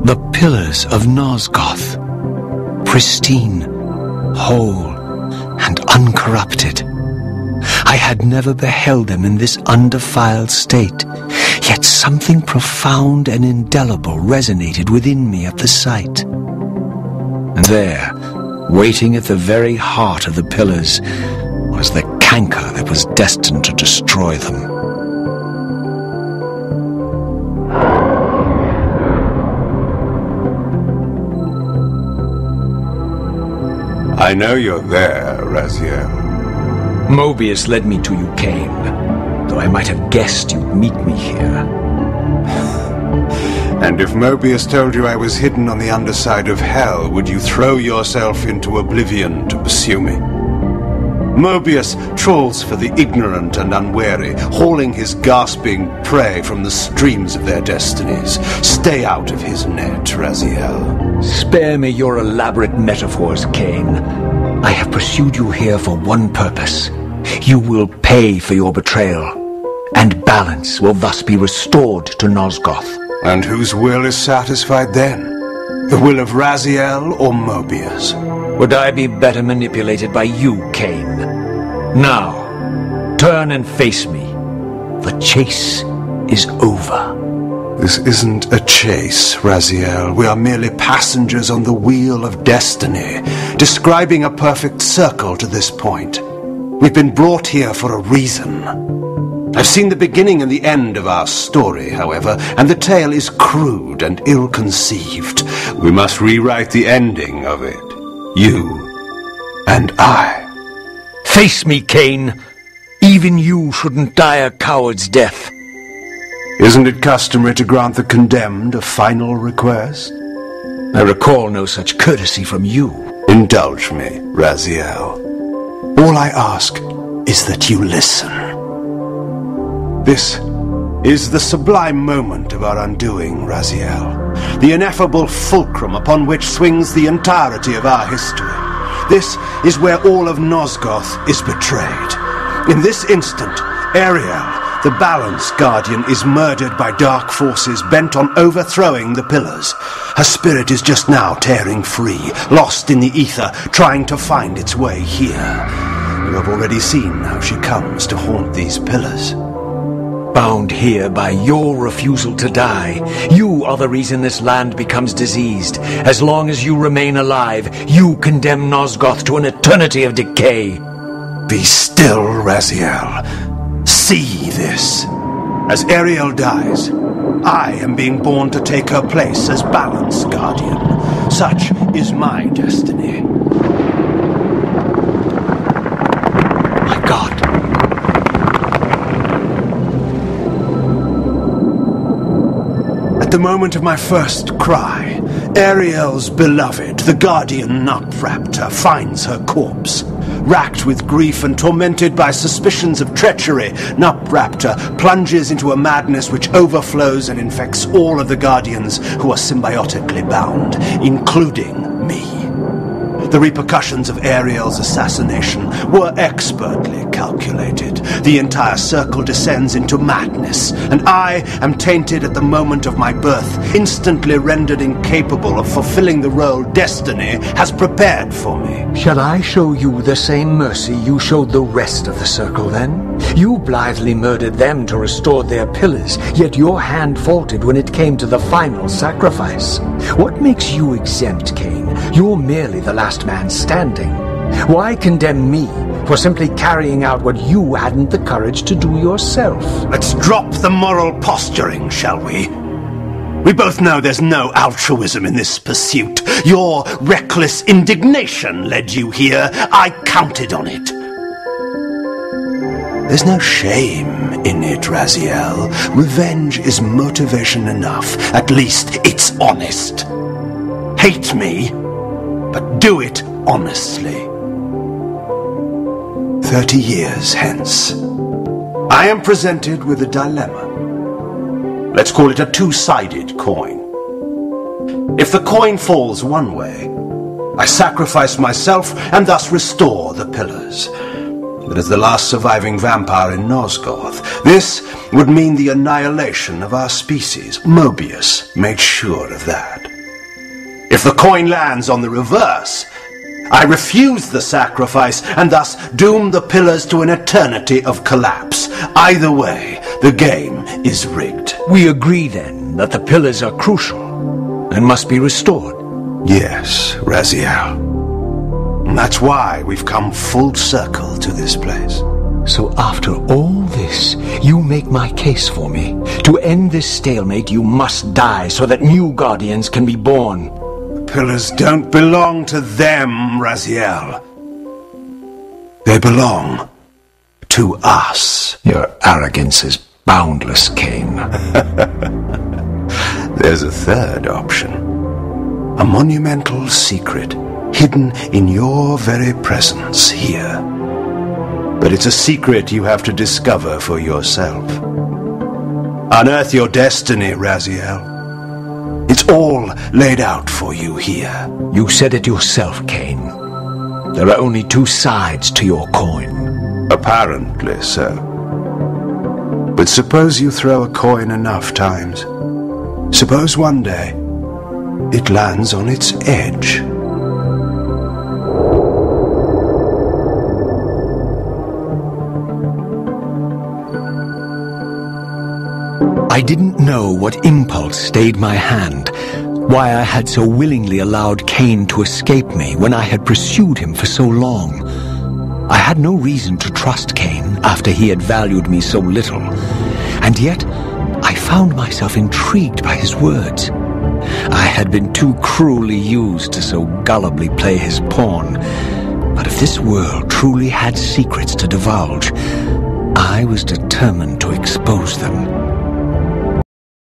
The pillars of Nosgoth, pristine, whole, and uncorrupted. I had never beheld them in this undefiled state, yet something profound and indelible resonated within me at the sight. And there, waiting at the very heart of the pillars, was the canker that was destined to destroy them. I know you're there, Raziel. Mobius led me to you, Kain, though I might have guessed you'd meet me here. And if Mobius told you I was hidden on the underside of hell, would you throw yourself into oblivion to pursue me? Mobius trawls for the ignorant and unwary, hauling his gasping prey from the streams of their destinies. Stay out of his net, Raziel. Spare me your elaborate metaphors, Kain. I have pursued you here for one purpose. You will pay for your betrayal, and balance will thus be restored to Nosgoth. And whose will is satisfied then? The will of Raziel or Mobius? Would I be better manipulated by you, Kain? Now, turn and face me. The chase is over. This isn't a chase, Raziel. We are merely passengers on the wheel of destiny, describing a perfect circle to this point. We've been brought here for a reason. I've seen the beginning and the end of our story, however, and the tale is crude and ill-conceived. We must rewrite the ending of it. You and I. Face me, Kain. Even you shouldn't die a coward's death. Isn't it customary to grant the condemned a final request? I recall no such courtesy from you. Indulge me, Raziel. All I ask is that you listen. This is the sublime moment of our undoing, Raziel. The ineffable fulcrum upon which swings the entirety of our history. This is where all of Nosgoth is betrayed. In this instant, Ariel, the balance guardian, is murdered by dark forces bent on overthrowing the pillars. Her spirit is just now tearing free, lost in the ether, trying to find its way here. You have already seen how she comes to haunt these pillars. Bound here by your refusal to die. You are the reason this land becomes diseased. As long as you remain alive, you condemn Nosgoth to an eternity of decay. Be still, Raziel. See this. As Ariel dies, I am being born to take her place as balance guardian. Such is my destiny. My God. At the moment of my first cry, Ariel's beloved, the guardian Nutraptor, finds her corpse. Racked with grief and tormented by suspicions of treachery, Nutraptor plunges into a madness which overflows and infects all of the guardians who are symbiotically bound, including me. The repercussions of Ariel's assassination were expertly calculated. The entire circle descends into madness, and I am tainted at the moment of my birth, instantly rendered incapable of fulfilling the role destiny has prepared for me. Shall I show you the same mercy you showed the rest of the circle, then? You blithely murdered them to restore their pillars, yet your hand faltered when it came to the final sacrifice. What makes you exempt, Kain? You're merely the last man standing. Why condemn me for simply carrying out what you hadn't the courage to do yourself? Let's drop the moral posturing, shall we? We both know there's no altruism in this pursuit. Your reckless indignation led you here. I counted on it. There's no shame in it, Raziel. Revenge is motivation enough. At least it's honest. Hate me, but do it honestly. 30 years hence, I am presented with a dilemma. Let's call it a two-sided coin. If the coin falls one way, I sacrifice myself and thus restore the pillars. But as the last surviving vampire in Nosgoth, this would mean the annihilation of our species. Mobius made sure of that. If the coin lands on the reverse, I refuse the sacrifice and thus doom the pillars to an eternity of collapse. Either way, the game is rigged. We agree then that the pillars are crucial and must be restored. Yes, Raziel. And that's why we've come full circle to this place. So after all this, you make my case for me. To end this stalemate, you must die so that new guardians can be born. The pillars don't belong to them, Raziel. They belong to us. Your arrogance is boundless, Kain. There's a third option. A monumental secret hidden in your very presence here. But it's a secret you have to discover for yourself. Unearth your destiny, Raziel. It's all laid out for you here. You said it yourself, Kain. There are only two sides to your coin. Apparently so. But suppose you throw a coin enough times. Suppose one day it lands on its edge. I didn't know what impulse stayed my hand, why I had so willingly allowed Kain to escape me when I had pursued him for so long. I had no reason to trust Kain after he had valued me so little, and yet I found myself intrigued by his words. I had been too cruelly used to so gullibly play his pawn, but if this world truly had secrets to divulge, I was determined to expose them.